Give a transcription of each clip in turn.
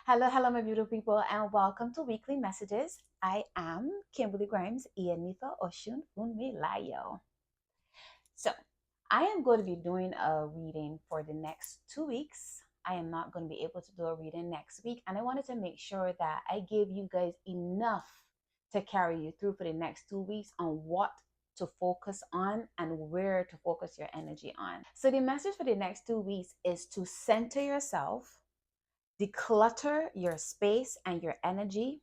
Hello, my beautiful people, and welcome to Weekly Messages. I am Kimberly Grimes, Ianifa Oshun Unmilayo. So, I am going to be doing a reading for the next 2 weeks. I am not going to be able to do a reading next week, and I wanted to make sure that I gave you guys enough to carry you through for the next 2 weeks on what to focus on and where to focus your energy on. So, the message for the next 2 weeks is to center yourself, declutter your space and your energy,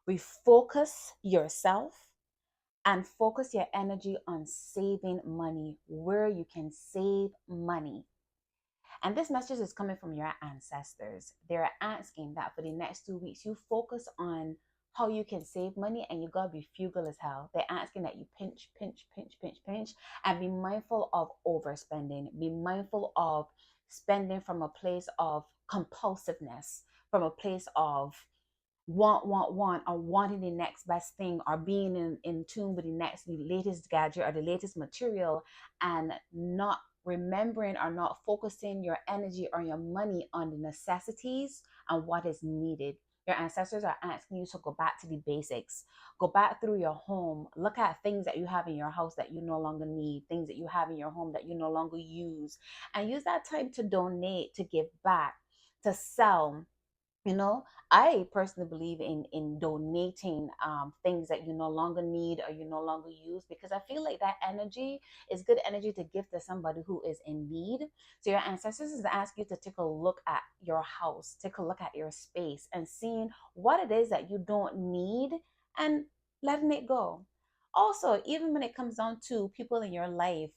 refocus yourself, and focus your energy on saving money where you can save money. And this message is coming from your ancestors. They're asking that for the next 2 weeks, you focus on how you can save money, and you gotta be frugal as hell. They're asking that you pinch, pinch, pinch, pinch, pinch, and be mindful of overspending. Be mindful of spending from a place of compulsiveness, from a place of want, or wanting the next best thing, or being in tune with the latest gadget or the latest material, and not remembering or not focusing your energy or your money on the necessities and what is needed. Your ancestors are asking you to go back to the basics. Go back through your home. Look at things that you have in your house that you no longer need, things that you have in your home that you no longer use, and use that time to donate, to give back, to sell. you know I personally believe in donating things that you no longer need or you no longer use, because I feel like that energy is good energy to give to somebody who is in need. So your ancestors is asking you to take a look at your house, take a look at your space, and seeing what it is that you don't need, and letting it go. Also, even when it comes down to people in your life,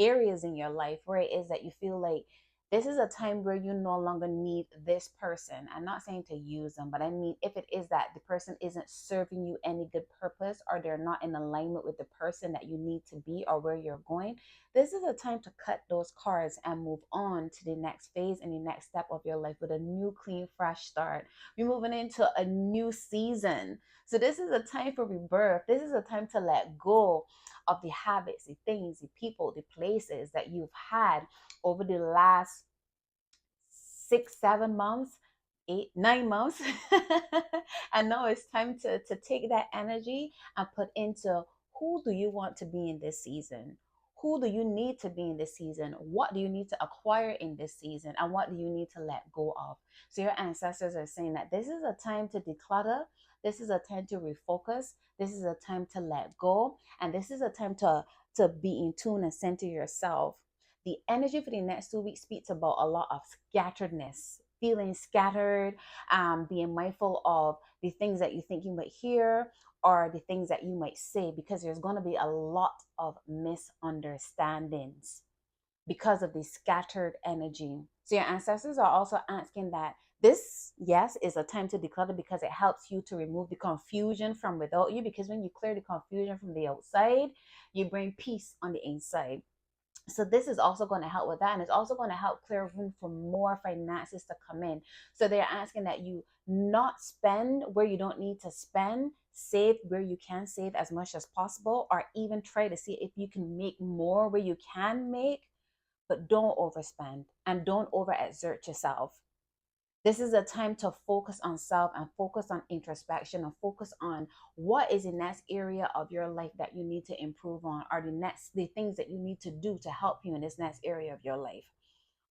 areas in your life where it is that you feel like this is a time where you no longer need this person. I'm not saying to use them, but I mean, if it is that the person isn't serving you any good purpose, or they're not in alignment with the person that you need to be or where you're going, this is a time to cut those cards and move on to the next phase and the next step of your life with a new, clean, fresh start. We're moving into a new season. So this is a time for rebirth. This is a time to let go of the habits, the things, the people, the places that you've had over the last 6, 7 months, 8, 9 months. And now it's time to take that energy and put into, who do you want to be in this season? Who do you need to be in this season? What do you need to acquire in this season? And what do you need to let go of? So your ancestors are saying that this is a time to declutter. This is a time to refocus. This is a time to let go. And this is a time to be in tune and center yourself. The energy for the next 2 weeks speaks about a lot of scatteredness, feeling scattered, being mindful of the things that you think you might hear or the things that you might say, because there's going to be a lot of misunderstandings because of the scattered energy. So your ancestors are also asking that this, yes, is a time to declutter, because it helps you to remove the confusion from without you. Because when you clear the confusion from the outside, you bring peace on the inside. So this is also going to help with that, and it's also going to help clear room for more finances to come in. So they're asking that you not spend where you don't need to spend, save where you can save as much as possible, or even try to see if you can make more where you can make, but don't overspend and don't overexert yourself. This is a time to focus on self and focus on introspection and focus on what is the next area of your life that you need to improve on, or the things that you need to do to help you in this next area of your life.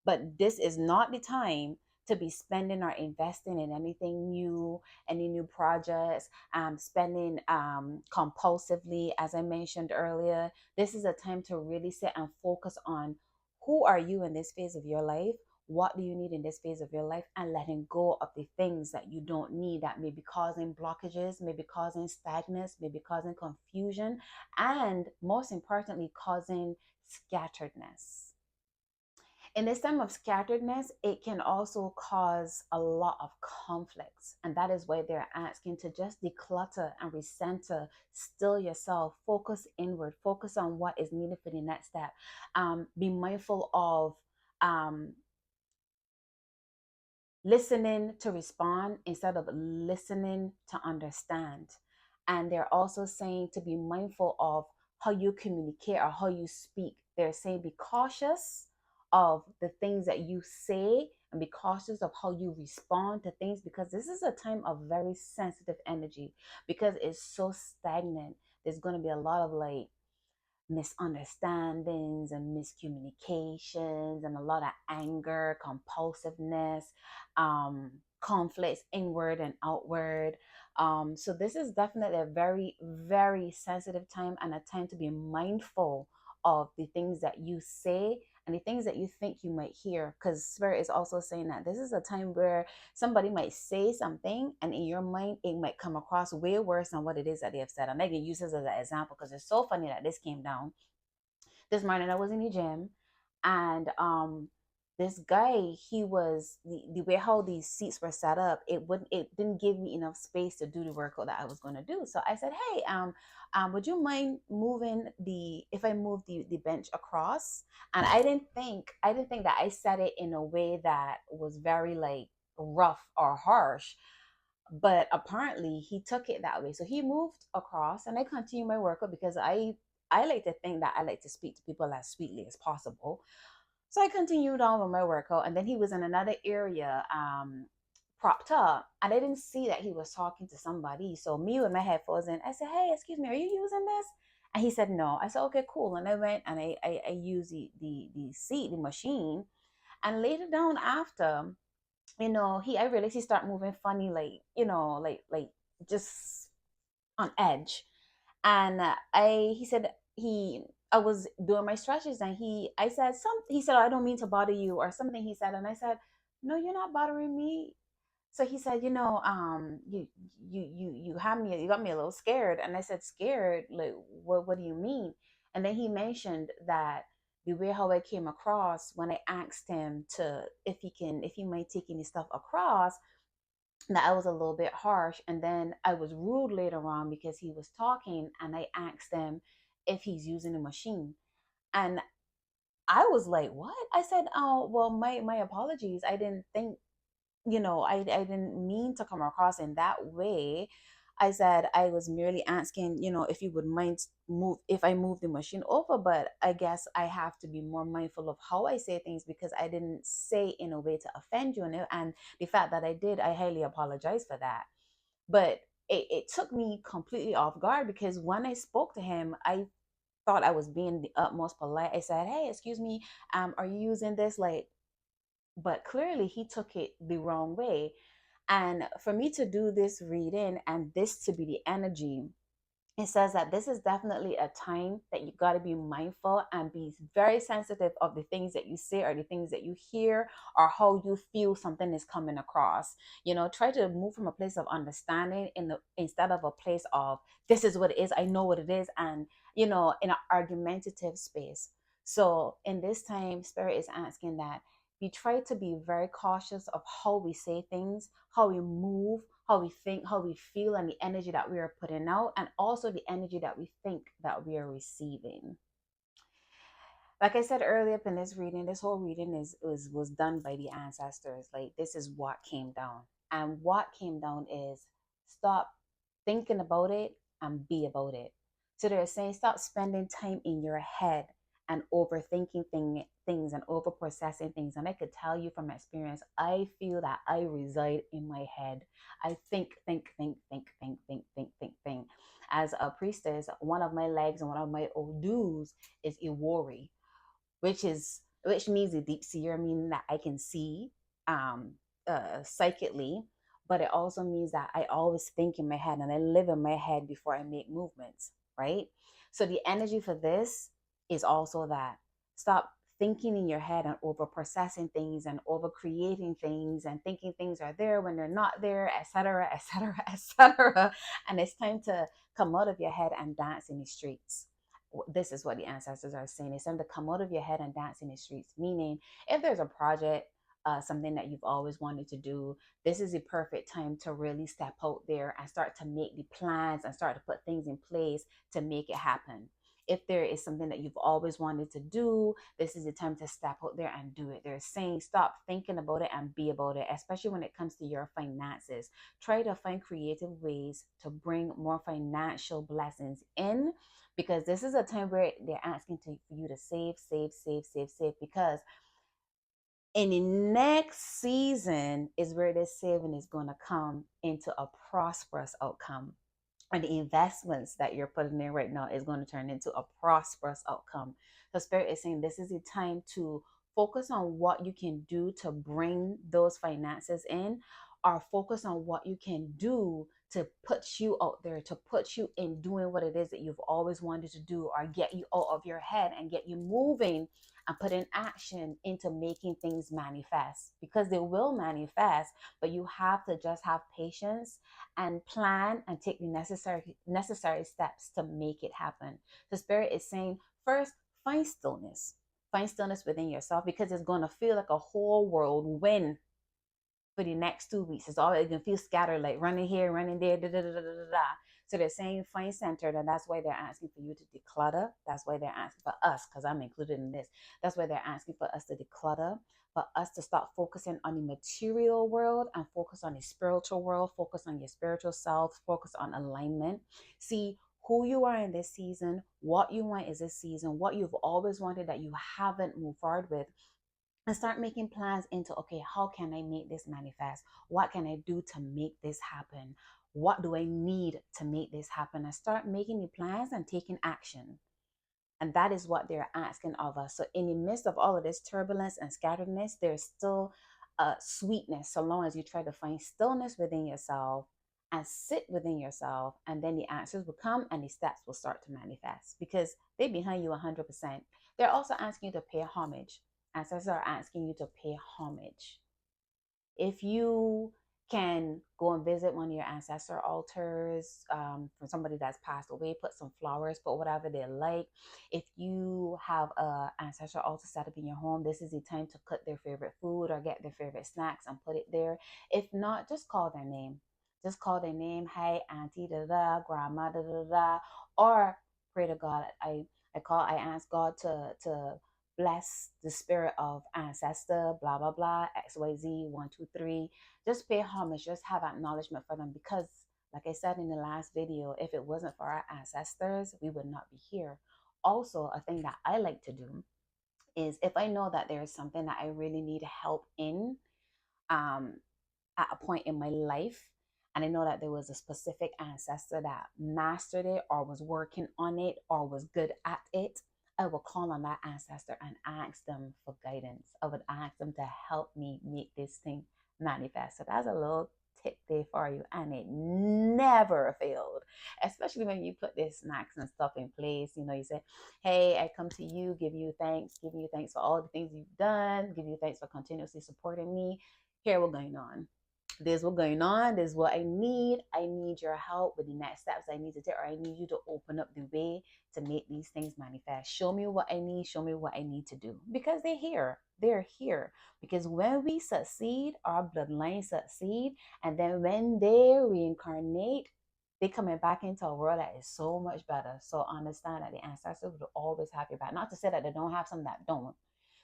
But this is not the time to be spending or investing in anything new, any new projects, spending compulsively, as I mentioned earlier. This is a time to really sit and focus on, who are you in this phase of your life? What do you need in this phase of your life? And letting go of the things that you don't need, that may be causing blockages, may be causing stagnance, may be causing confusion, and most importantly, causing scatteredness. In this time of scatteredness, it can also cause a lot of conflicts. And that is why they're asking to just declutter and recenter, still yourself, focus inward, focus on what is needed for the next step. Be mindful of listening to respond instead of listening to understand. And they're also saying to be mindful of how you communicate or how you speak. They're saying be cautious of the things that you say, and be cautious of how you respond to things, because this is a time of very sensitive energy because it's so stagnant. There's going to be a lot of like misunderstandings and miscommunications and a lot of anger, compulsiveness, conflicts inward and outward. So this is definitely a very, very sensitive time and a time to be mindful of the things that you say and the things that you think you might hear, because spirit is also saying that this is a time where somebody might say something and in your mind it might come across way worse than what it is that they have said. I'm making use this as an example because it's so funny that this came down this morning. I was in the gym, and this guy, he was the way how these seats were set up, it didn't give me enough space to do the workout that I was going to do. So I said, hey, would you mind moving the if I move the bench across? And I didn't think that I said it in a way that was very like rough or harsh, but apparently he took it that way. So he moved across and I continued my workout because I like to think that I like to speak to people as sweetly as possible. So I continued on with my workout, and then he was in another area, propped up, and I didn't see that he was talking to somebody. So me with my headphones in, I said, hey, excuse me, are you using this? And he said no. I said, okay, cool. And I went and I used the seat, the machine. And later down after, I realized he started moving funny, like, like just on edge. And he said I was doing my stretches, and I said something. He said, I don't mean to bother you, or something he said. And I said, no, you're not bothering me. So he said, you got me a little scared. And I said, scared? Like, what do you mean? And then he mentioned that the way how I came across when I asked him to if he might take any stuff across, that I was a little bit harsh. And then I was rude later on because he was talking and I asked him if he's using a machine. And I was like, what? I said, oh, well, my apologies. I didn't think, I didn't mean to come across in that way. I said I was merely asking, if you would mind move if I move the machine over, but I guess I have to be more mindful of how I say things because I didn't say in a way to offend you. And the fact that I did, I highly apologize for that. But it took me completely off guard because when I spoke to him, I thought I was being the utmost polite. I said, hey, excuse me, are you using this? Like, but clearly he took it the wrong way. And for me to do this reading and this to be the energy, it says that this is definitely a time that you got to be mindful and be very sensitive of the things that you say or the things that you hear or how you feel something is coming across. Try to move from a place of understanding instead of a place of this is what it is, I know what it is, and in an argumentative space. So in this time, spirit is asking that we try to be very cautious of how we say things, how we move, how we think, how we feel, and the energy that we are putting out, and also the energy that we think that we are receiving. Like I said earlier in this reading, this whole reading was done by the ancestors. Like, this is what came down. And what came down is stop thinking about it and be about it. So they're saying stop spending time in your head and overthinking things and over processing things. And I could tell you from experience, I feel that I reside in my head. I think. As a priestess, one of my legs and one of my odus is Iwori, which means a deep seer, meaning that I can see um psychically, but it also means that I always think in my head and I live in my head before I make movements, right? So the energy for this is also that stop thinking in your head and over processing things and over creating things and thinking things are there when they're not there, etc., etc., etc. And it's time to come out of your head and dance in the streets. This is what the ancestors are saying. It's time to come out of your head and dance in the streets. Meaning, if there's a project, something that you've always wanted to do, this is the perfect time to really step out there and start to make the plans and start to put things in place to make it happen. If there is something that you've always wanted to do, this is the time to step out there and do it. They're saying stop thinking about it and be about it, especially when it comes to your finances. Try to find creative ways to bring more financial blessings in, because this is a time where they're asking for you to save, save, save, save, save, because In the next season is where this saving is going to come into a prosperous outcome. And the investments that you're putting in right now is going to turn into a prosperous outcome. The Spirit is saying this is the time to focus on what you can do to bring those finances in, or focus on what you can do to put you out there, to put you in doing what it is that you've always wanted to do, or get you out of your head and get you moving and put in action into making things manifest, because they will manifest, but you have to just have patience and plan and take the necessary steps to make it happen. The Spirit is saying, first, find stillness. Find stillness within yourself, because it's going to feel like a whole whirlwind for the next 2 weeks. It's all, it can feel scattered, like running here, running there, da da da da da da. So they're saying find centered, and that's why they're asking for you to declutter. That's why they're asking for us, because I'm included in this. That's why they're asking for us to declutter, for us to start focusing on the material world and focus on the spiritual world, focus on your spiritual self, focus on alignment. See who you are in this season, what you want is this season, what you've always wanted that you haven't moved forward with, and start making plans into, okay, how can I make this manifest? What can I do to make this happen? What do I need to make this happen? And start making the plans and taking action. And that is what they're asking of us. So in the midst of all of this turbulence and scatteredness, there's still a sweetness, so long as you try to find stillness within yourself and sit within yourself, and then the answers will come and the steps will start to manifest, because they're behind you 100%. They're also asking you to pay homage. Ancestors are asking you to pay homage. If you can go and visit one of your ancestor altars, from somebody that's passed away, put some flowers, put whatever they like. If you have a ancestor altar set up in your home, this is the time to cook their favorite food or get their favorite snacks and put it there. If not, just call their name. Just call their name. Hey, auntie, da da, grandma, da da da, or pray to God. I ask God to bless the spirit of ancestor, blah, blah, blah, XYZ, 1, 2, 3. Just pay homage, just have acknowledgement for them, because, like I said in the last video, if it wasn't for our ancestors, we would not be here. Also, a thing that I like to do is, if I know that there is something that I really need help in, um, at a point in my life, and I know that there was a specific ancestor that mastered it or was working on it or was good at it, I will call on that ancestor and ask them for guidance. I would ask them to help me make this thing manifest. So that's a little tip there for you, and it never failed, especially when you put these snacks and stuff in place. You say, hey, I come to you, giving you thanks for all the things you've done, give you thanks for continuously supporting me. Here, what's going on? This what's going on. This is what I need. I need your help with the next steps I need to take, or I need you to open up the way to make these things manifest. Show me what I need. Show me what I need to do, because they're here. They're here because when we succeed, our bloodline succeed, and then when they reincarnate, they coming back into a world that is so much better. So understand that the ancestors will always have your back. Not to say that they don't have some that don't.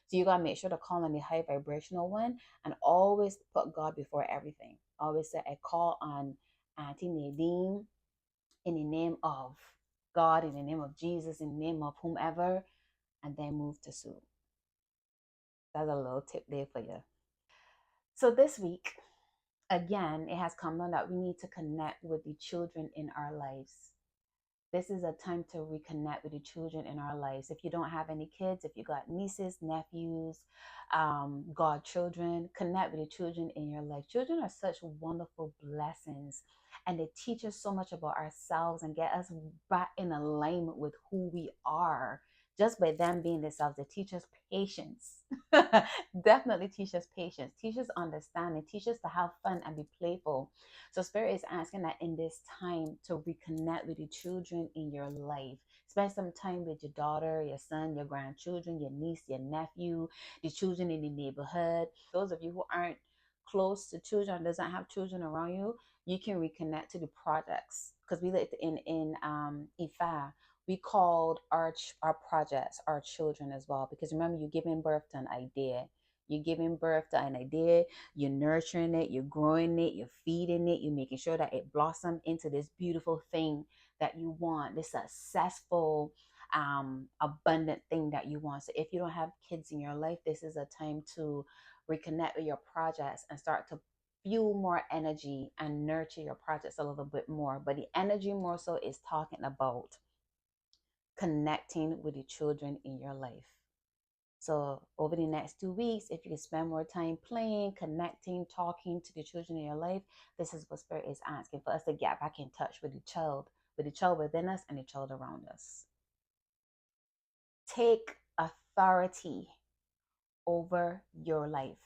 So you gotta make sure to call on the high vibrational one, and always put God before everything. Always say, I call on Auntie Nadine in the name of God, in the name of Jesus, in the name of whomever, and then move to Sue. That's a little tip there for you. So this week, again, it has come on that we need to connect with the children in our lives. This is a time to reconnect with the children in our lives. If you don't have any kids, if you got nieces, nephews, godchildren, connect with the children in your life. Children are such wonderful blessings, and they teach us so much about ourselves and get us back in alignment with who we are. Just by them being themselves, they teach us patience. Definitely teach us patience, teach us understanding, teach us to have fun and be playful. So Spirit is asking that in this time to reconnect with the children in your life. Spend some time with your daughter, your son, your grandchildren, your niece, your nephew, the children in the neighborhood. Those of you who aren't close to children, doesn't have children around you, you can reconnect to the projects. Because we like in Ifa, we called our projects our children as well. Because remember, you're giving birth to an idea. You're giving birth to an idea, you're nurturing it, you're growing it, you're feeding it, you're making sure that it blossoms into this beautiful thing that you want, this successful, abundant thing that you want. So if you don't have kids in your life, this is a time to reconnect with your projects, and start to fuel more energy and nurture your projects a little bit more. But the energy more so is talking about connecting with the children in your life. So over the next 2 weeks, if you can spend more time playing, connecting, talking to the children in your life, this is what Spirit is asking for us to get back in touch with the child within us and the child around us. Take authority over your life.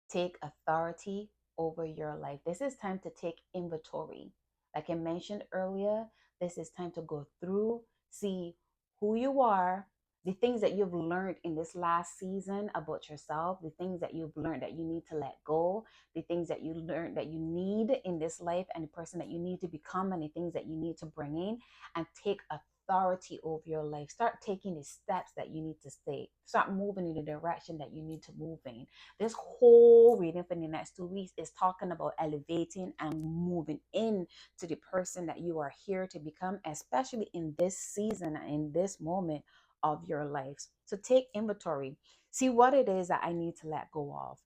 Take authority over your life. This is time to take inventory. Like I mentioned earlier, this is time to go through, see who you are, the things that you've learned in this last season about yourself, the things that you've learned that you need to let go, the things that you learned that you need in this life, and the person that you need to become, and the things that you need to bring in, and take authority over your life. Start taking the steps that you need to take. Start moving in the direction that you need to move in. This whole reading for the next 2 weeks is talking about elevating and moving in to the person that you are here to become, especially in this season and in this moment of your life. So take inventory. See what it is that I need to let go of.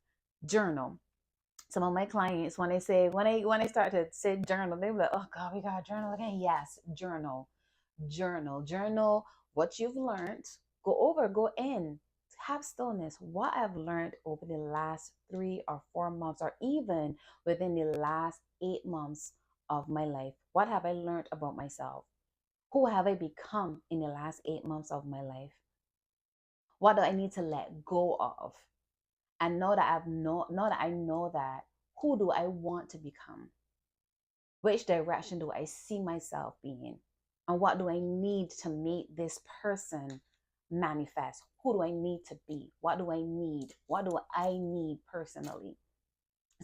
Journal. Some of my clients, when they start to say journal, they're like, oh God, we got to journal again. Yes, journal. Journal what you've learned. Go in, have stillness. What I've learned over the last 3 or 4 months, or even within the last 8 months of my life. What have I learned about myself? Who have I become in the last 8 months of my life? What do I need to let go of? And now that I know that, who do I want to become? Which direction do I see myself being? And what do I need to make this person manifest? Who do I need to be? What do I need? What do I need personally?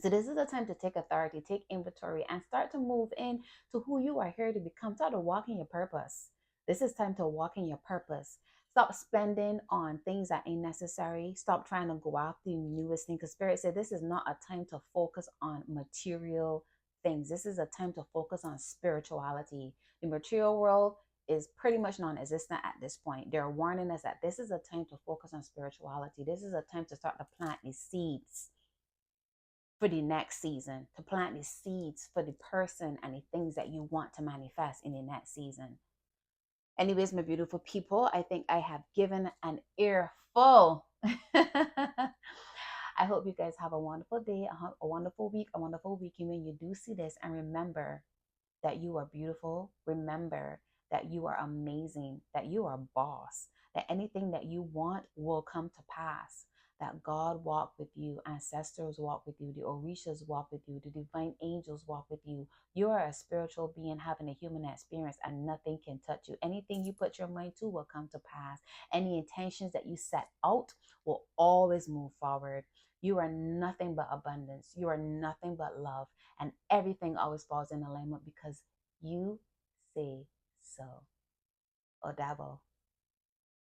So this is the time to take authority, take inventory, and start to move in to who you are here to become. Start to walk in your purpose. This is time to walk in your purpose. Stop spending on things that ain't necessary. Stop trying to go after the newest thing. Because Spirit said this is not a time to focus on material things. This is a time to focus on spirituality. The material world is pretty much non-existent at this point. They're warning us that this is a time to focus on spirituality. This is a time to start to plant these seeds for the next season, to plant the seeds for the person and the things that you want to manifest in the next season. Anyways, my beautiful people, I think I have given an earful. I hope you guys have a wonderful day, a wonderful week, a wonderful weekend when you do see this. And remember that you are beautiful. Remember that you are amazing, that you are a boss, that anything that you want will come to pass, that God walk with you, ancestors walk with you, the Orishas walk with you, the divine angels walk with you. You are a spiritual being having a human experience, and nothing can touch you. Anything you put your mind to will come to pass. Any intentions that you set out will always move forward. You are nothing but abundance. You are nothing but love. And everything always falls in alignment because you say so. Odabo.